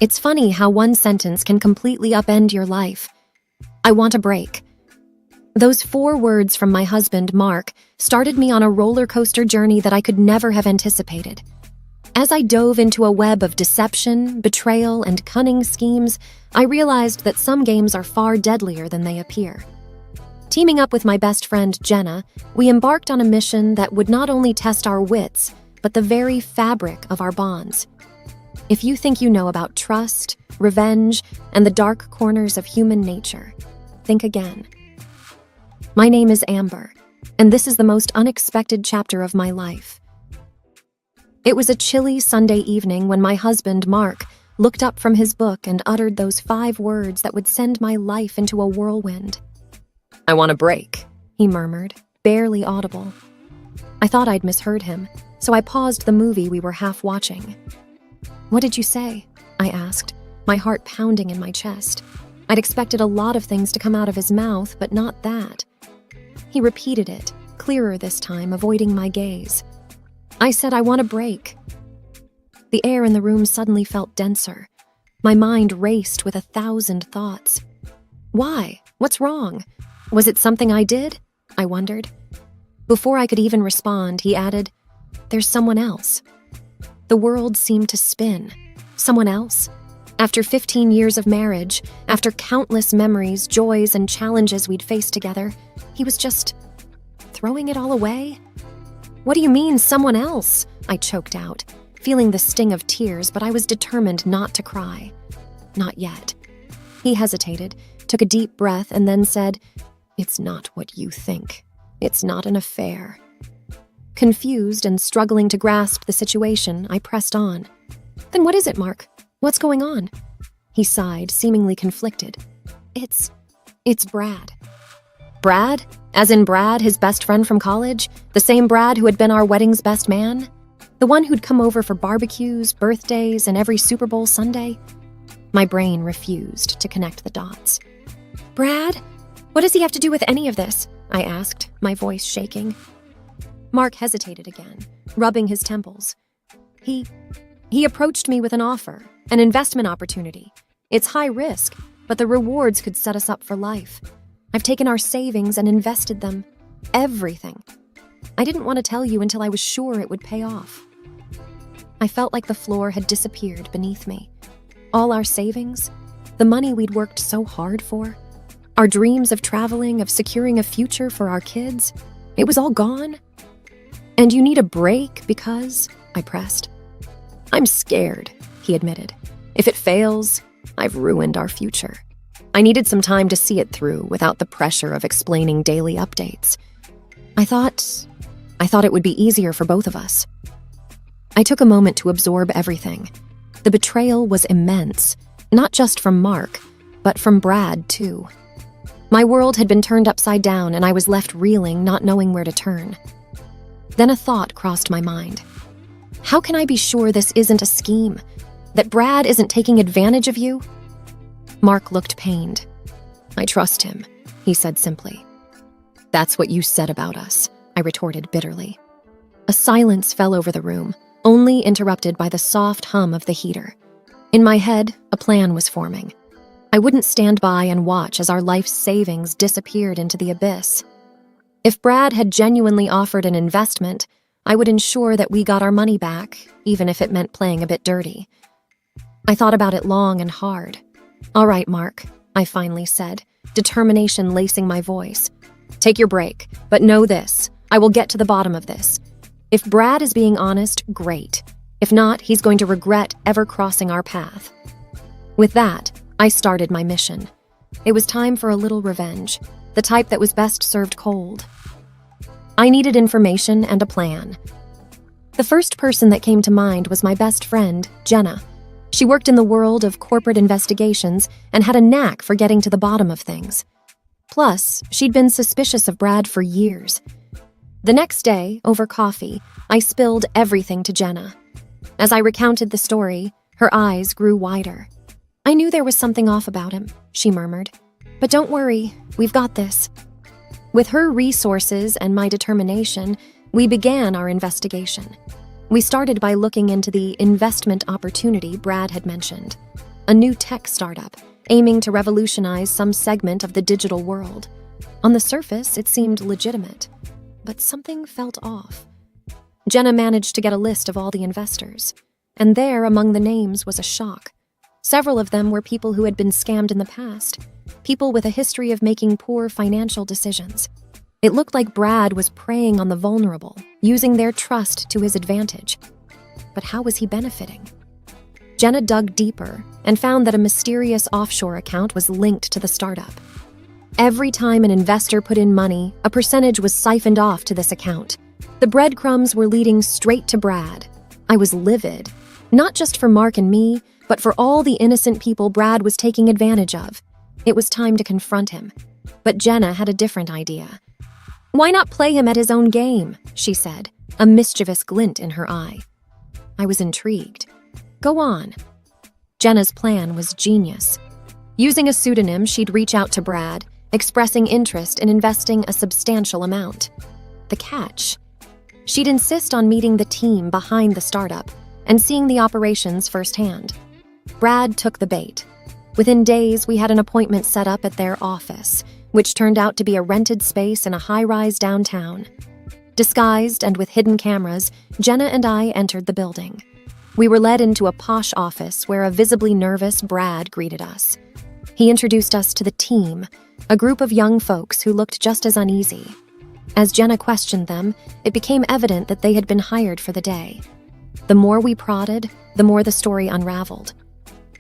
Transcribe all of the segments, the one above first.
It's funny how one sentence can completely upend your life. I want a break. Those 4 words from my husband, Mark, started me on a roller coaster journey that I could never have anticipated. As I dove into a web of deception, betrayal, and cunning schemes, I realized that some games are far deadlier than they appear. Teaming up with my best friend, Jenna, we embarked on a mission that would not only test our wits, but the very fabric of our bonds. If you think you know about trust, revenge, and the dark corners of human nature, think again. My name is Amber, and this is the most unexpected chapter of my life. It was a chilly Sunday evening when my husband, Mark, looked up from his book and uttered those 5 words that would send my life into a whirlwind. "I want a break," he murmured, barely audible. I thought I'd misheard him, so I paused the movie we were half watching. "What did you say?" I asked, my heart pounding in my chest. I'd expected a lot of things to come out of his mouth, but not that. He repeated it, clearer this time, avoiding my gaze. I said, "I want a break." The air in the room suddenly felt denser. My mind raced with 1,000 thoughts. Why? What's wrong? Was it something I did? I wondered. Before I could even respond, he added, "There's someone else." The world seemed to spin. Someone else? After 15 years of marriage, after countless memories, joys, and challenges we'd faced together, he was just throwing it all away? "What do you mean, someone else?" I choked out, feeling the sting of tears, but I was determined not to cry. Not yet. He hesitated, took a deep breath, and then said, "It's not what you think. It's not an affair." Confused and struggling to grasp the situation, I pressed on. "Then what is it, Mark? What's going on?" He sighed, seemingly conflicted. It's Brad." "Brad? As in Brad, his best friend from college? The same Brad who had been our wedding's best man? The one who'd come over for barbecues, birthdays, and every Super Bowl Sunday?" My brain refused to connect the dots. "Brad? What does he have to do with any of this?" I asked, my voice shaking. Mark hesitated again, rubbing his temples. He approached me with an offer, an investment opportunity. It's high risk, but the rewards could set us up for life. I've taken our savings and invested them. Everything. I didn't want to tell you until I was sure it would pay off. I felt like the floor had disappeared beneath me. All our savings, the money we'd worked so hard for, our dreams of traveling, of securing a future for our kids, it was all gone. "And you need a break because," I pressed. "I'm scared," he admitted. "If it fails, I've ruined our future. I needed some time to see it through without the pressure of explaining daily updates. I thought it would be easier for both of us." I took a moment to absorb everything. The betrayal was immense, not just from Mark, but from Brad, too. My world had been turned upside down, and I was left reeling, not knowing where to turn. Then a thought crossed my mind. How can I be sure this isn't a scheme? That Brad isn't taking advantage of you? Mark looked pained. "I trust him," he said simply. "That's what you said about us," I retorted bitterly. A silence fell over the room, only interrupted by the soft hum of the heater. In my head, a plan was forming. I wouldn't stand by and watch as our life's savings disappeared into the abyss. If Brad had genuinely offered an investment, I would ensure that we got our money back, even if it meant playing a bit dirty. I thought about it long and hard. "All right, Mark," I finally said, determination lacing my voice. "Take your break, but know this, I will get to the bottom of this. If Brad is being honest, great. If not, he's going to regret ever crossing our path." With that, I started my mission. It was time for a little revenge, the type that was best served cold. I needed information and a plan. The first person that came to mind was my best friend, Jenna. She worked in the world of corporate investigations and had a knack for getting to the bottom of things. Plus, she'd been suspicious of Brad for years. The next day, over coffee, I spilled everything to Jenna. As I recounted the story, her eyes grew wider. "I knew there was something off about him," she murmured. "But don't worry, we've got this." With her resources and my determination, we began our investigation. We started by looking into the investment opportunity Brad had mentioned. a new tech startup aiming to revolutionize some segment of the digital world. On the surface, it seemed legitimate, but something felt off. Jenna managed to get a list of all the investors, and there among the names was a shock. Several of them were people who had been scammed in the past, people with a history of making poor financial decisions. It looked like Brad was preying on the vulnerable, using their trust to his advantage. But how was he benefiting? Jenna dug deeper and found that a mysterious offshore account was linked to the startup. Every time an investor put in money, a percentage was siphoned off to this account. The breadcrumbs were leading straight to Brad. I was livid, not just for Mark and me, but for all the innocent people Brad was taking advantage of. It was time to confront him. But Jenna had a different idea. "Why not play him at his own game?" she said, a mischievous glint in her eye. I was intrigued. "Go on." Jenna's plan was genius. Using a pseudonym, she'd reach out to Brad, expressing interest in investing a substantial amount. The catch? She'd insist on meeting the team behind the startup and seeing the operations firsthand. Brad took the bait. Within days, we had an appointment set up at their office, which turned out to be a rented space in a high-rise downtown. Disguised and with hidden cameras, Jenna and I entered the building. We were led into a posh office where a visibly nervous Brad greeted us. He introduced us to the team, a group of young folks who looked just as uneasy. As Jenna questioned them, it became evident that they had been hired for the day. The more we prodded, the more the story unraveled.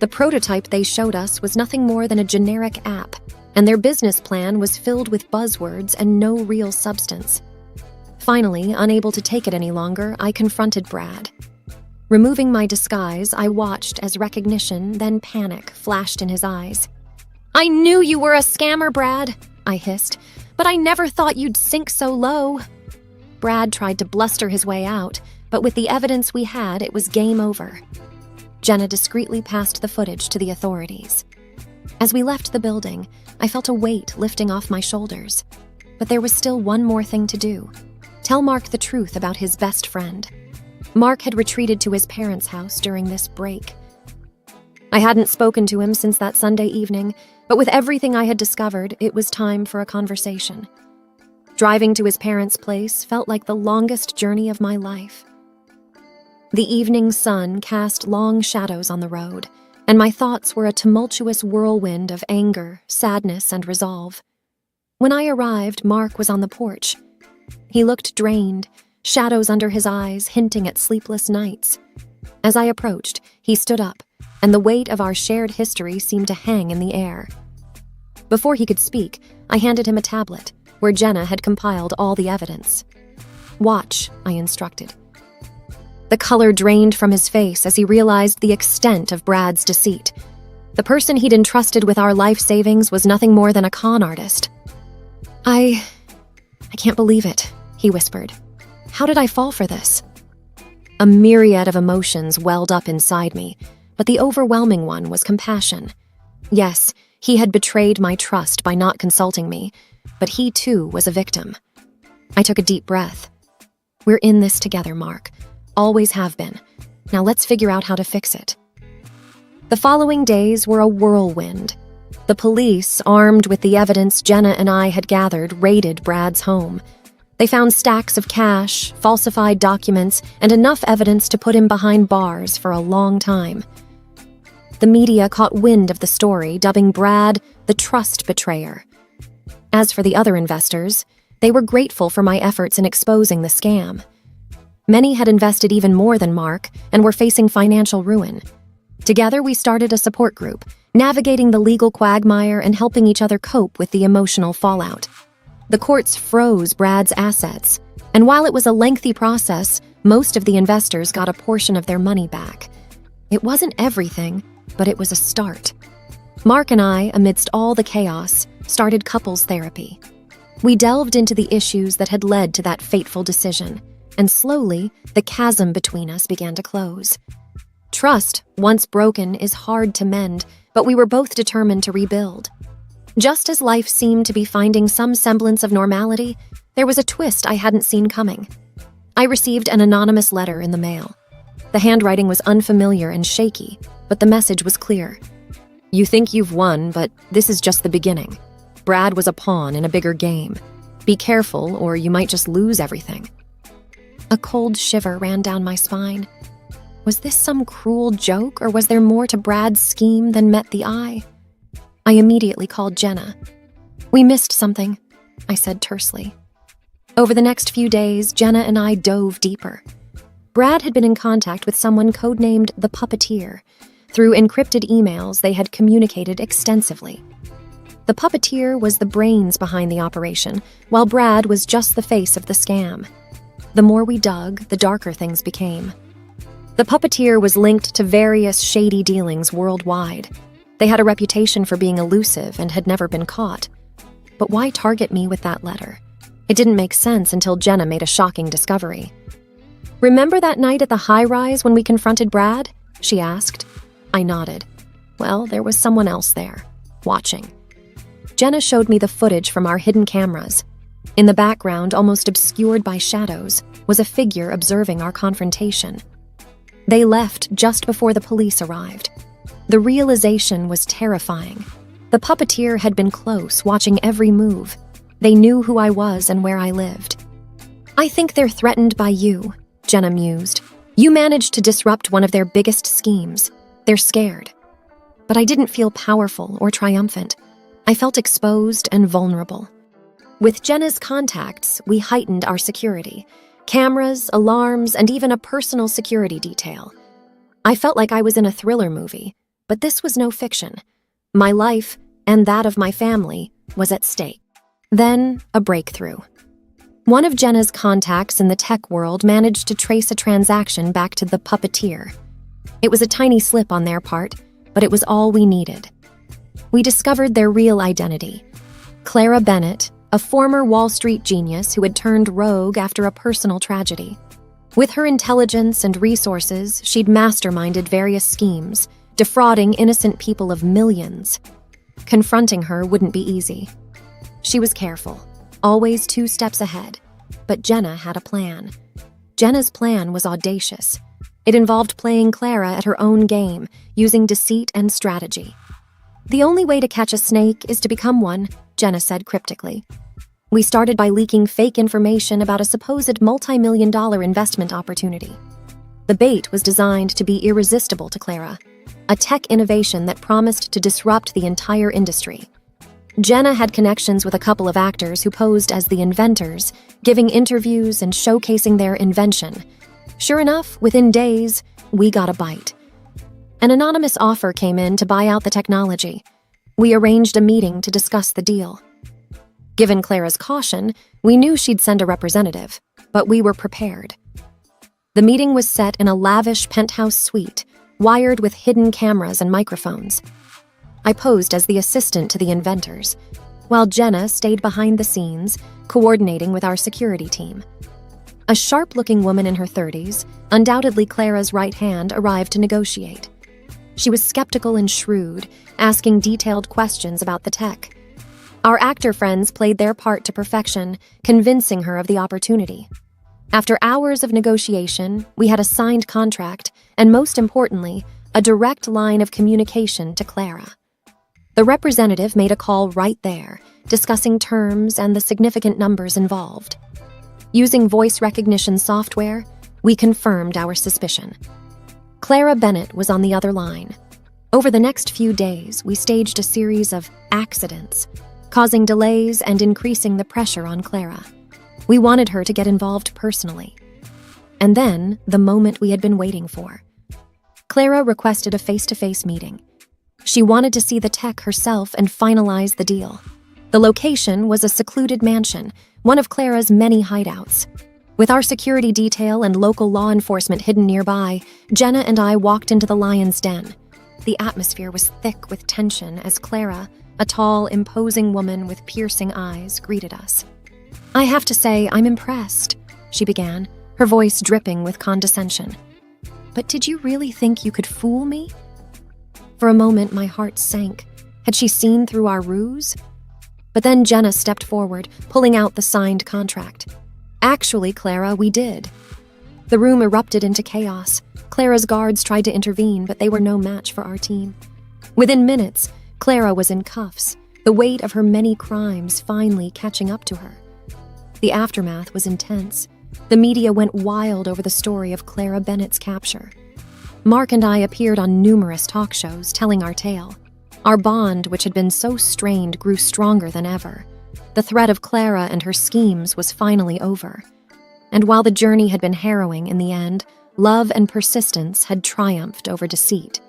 The prototype they showed us was nothing more than a generic app, and their business plan was filled with buzzwords and no real substance. Finally, unable to take it any longer, I confronted Brad. Removing my disguise, I watched as recognition, then panic, flashed in his eyes. "I knew you were a scammer, Brad," I hissed, "but I never thought you'd sink so low." Brad tried to bluster his way out, but with the evidence we had, it was game over. Jenna discreetly passed the footage to the authorities. As we left the building, I felt a weight lifting off my shoulders. But there was still one more thing to do. Tell Mark the truth about his best friend. Mark had retreated to his parents' house during this break. I hadn't spoken to him since that Sunday evening, but with everything I had discovered, it was time for a conversation. Driving to his parents' place felt like the longest journey of my life. The evening sun cast long shadows on the road, and my thoughts were a tumultuous whirlwind of anger, sadness, and resolve. When I arrived, Mark was on the porch. He looked drained, shadows under his eyes hinting at sleepless nights. As I approached, he stood up, and the weight of our shared history seemed to hang in the air. Before he could speak, I handed him a tablet, where Jenna had compiled all the evidence. "Watch," I instructed. The color drained from his face as he realized the extent of Brad's deceit. The person he'd entrusted with our life savings was nothing more than a con artist. I can't believe it," he whispered. "How did I fall for this?" A myriad of emotions welled up inside me, but the overwhelming one was compassion. Yes, he had betrayed my trust by not consulting me, but he too was a victim. I took a deep breath. "We're in this together, Mark. Always have been. Now let's figure out how to fix it." The following days were a whirlwind. The police, armed with the evidence Jenna and I had gathered, raided Brad's home. They found stacks of cash, falsified documents, and enough evidence to put him behind bars for a long time. The media caught wind of the story, dubbing Brad the trust betrayer. As for the other investors, they were grateful for my efforts in exposing the scam. Many had invested even more than Mark and were facing financial ruin. Together, we started a support group, navigating the legal quagmire and helping each other cope with the emotional fallout. The courts froze Brad's assets, and while it was a lengthy process, most of the investors got a portion of their money back. It wasn't everything, but it was a start. Mark and I, amidst all the chaos, started couples therapy. We delved into the issues that had led to that fateful decision, and slowly, the chasm between us began to close. Trust, once broken, is hard to mend, but we were both determined to rebuild. Just as life seemed to be finding some semblance of normality, there was a twist I hadn't seen coming. I received an anonymous letter in the mail. The handwriting was unfamiliar and shaky, but the message was clear. You think you've won, but this is just the beginning. Brad was a pawn in a bigger game. Be careful, or you might just lose everything. A cold shiver ran down my spine. Was this some cruel joke, or was there more to Brad's scheme than met the eye? I immediately called Jenna. We missed something, I said tersely. Over the next few days, Jenna and I dove deeper. Brad had been in contact with someone codenamed the Puppeteer. Through encrypted emails, they had communicated extensively. The Puppeteer was the brains behind the operation, while Brad was just the face of the scam. The more we dug, the darker things became. The Puppeteer was linked to various shady dealings worldwide. They had a reputation for being elusive and had never been caught. But why target me with that letter? It didn't make sense until Jenna made a shocking discovery. Remember that night at the high-rise when we confronted Brad? She asked. I nodded. Well, there was someone else there, watching. Jenna showed me the footage from our hidden cameras. In the background, almost obscured by shadows, was a figure observing our confrontation. They left just before the police arrived. The realization was terrifying. The Puppeteer had been close, watching every move. They knew who I was and where I lived. I think they're threatened by you, Jenna mused. You managed to disrupt one of their biggest schemes. They're scared. But I didn't feel powerful or triumphant. I felt exposed and vulnerable. With Jenna's contacts, we heightened our security. Cameras, alarms, and even a personal security detail. I felt like I was in a thriller movie, but this was no fiction. My life, and that of my family, was at stake. Then, a breakthrough. One of Jenna's contacts in the tech world managed to trace a transaction back to the Puppeteer. It was a tiny slip on their part, but it was all we needed. We discovered their real identity. Clara Bennett, a former Wall Street genius who had turned rogue after a personal tragedy. With her intelligence and resources, she'd masterminded various schemes, defrauding innocent people of millions. Confronting her wouldn't be easy. She was careful, always 2 steps ahead, but Jenna had a plan. Jenna's plan was audacious. It involved playing Clara at her own game, using deceit and strategy. The only way to catch a snake is to become one, Jenna said cryptically. We started by leaking fake information about a supposed multi-million-dollar investment opportunity. The bait was designed to be irresistible to Clara, a tech innovation that promised to disrupt the entire industry. Jenna had connections with a couple of actors who posed as the inventors, giving interviews and showcasing their invention. Sure enough, within days, we got a bite. An anonymous offer came in to buy out the technology. We arranged a meeting to discuss the deal. Given Clara's caution, we knew she'd send a representative, but we were prepared. The meeting was set in a lavish penthouse suite, wired with hidden cameras and microphones. I posed as the assistant to the inventors, while Jenna stayed behind the scenes, coordinating with our security team. A sharp-looking woman in her 30s, undoubtedly Clara's right hand, arrived to negotiate. She was skeptical and shrewd, asking detailed questions about the tech. Our actor friends played their part to perfection, convincing her of the opportunity. After hours of negotiation, we had a signed contract, and most importantly, a direct line of communication to Clara. The representative made a call right there, discussing terms and the significant numbers involved. Using voice recognition software, we confirmed our suspicion. Clara Bennett was on the other line. Over the next few days, we staged a series of accidents, causing delays and increasing the pressure on Clara. We wanted her to get involved personally. And then, the moment we had been waiting for. Clara requested a face-to-face meeting. She wanted to see the tech herself and finalize the deal. The location was a secluded mansion, one of Clara's many hideouts. With our security detail and local law enforcement hidden nearby, Jenna and I walked into the lion's den. The atmosphere was thick with tension as Clara, a tall, imposing woman with piercing eyes, greeted us. I have to say, I'm impressed, she began, her voice dripping with condescension. But did you really think you could fool me? For a moment, my heart sank. Had she seen through our ruse? But then Jenna stepped forward, pulling out the signed contract. Actually, Clara, we did. The room erupted into chaos. Clara's guards tried to intervene, but they were no match for our team. Within minutes, Clara was in cuffs, the weight of her many crimes finally catching up to her. The aftermath was intense. The media went wild over the story of Clara Bennett's capture. Mark and I appeared on numerous talk shows telling our tale. Our bond, which had been so strained, grew stronger than ever. The threat of Clara and her schemes was finally over. And while the journey had been harrowing in the end, love and persistence had triumphed over deceit.